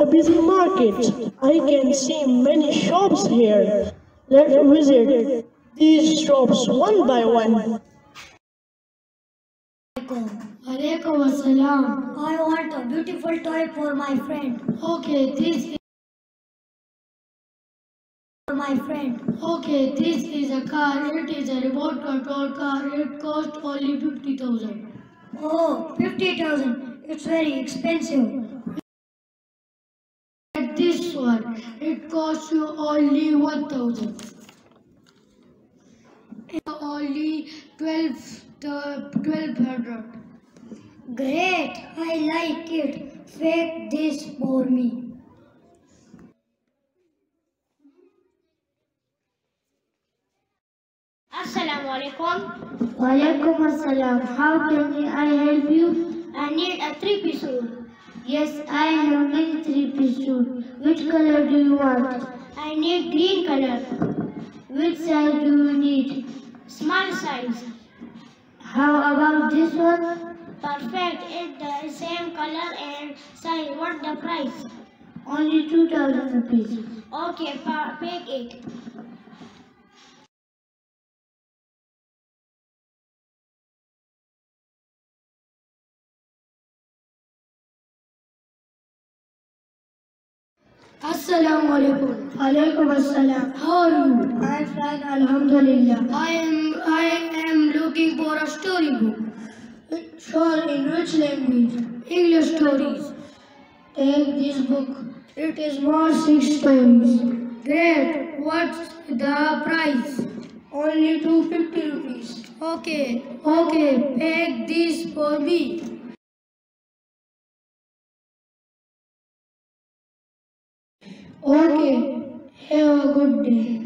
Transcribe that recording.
a busy market. I can see many shops here. Let's visit these shops one by one. Alaikum assalam. I want a beautiful toy for my friend. Okay, this is a car. It is a remote control car. It costs only 50,000. Oh, 50,000. It's very expensive. At this one, it costs you only 1,000. Only 1,200. Great, I like it. Fake this for me. Assalamu alaikum. Walaikum assalam. How can I help you? I need a three-piece suit. Yes, I have many three-piece suit. Which color do you want? I need green color. Which size do you need? Small size. How about this one? Perfect. It's the same color and size. What the price? Only 2,000 rupees. Okay, pick it. Assalamu alaikum. Alaikum assalam. How are you? I am fine, alhamdulillah. I am looking for a storybook. Sure, in which language? English stories. Take this book. It is more 6 stories. Great. What's the price? Only 250 rupees. Okay. Take this for me. Okay, have a good day.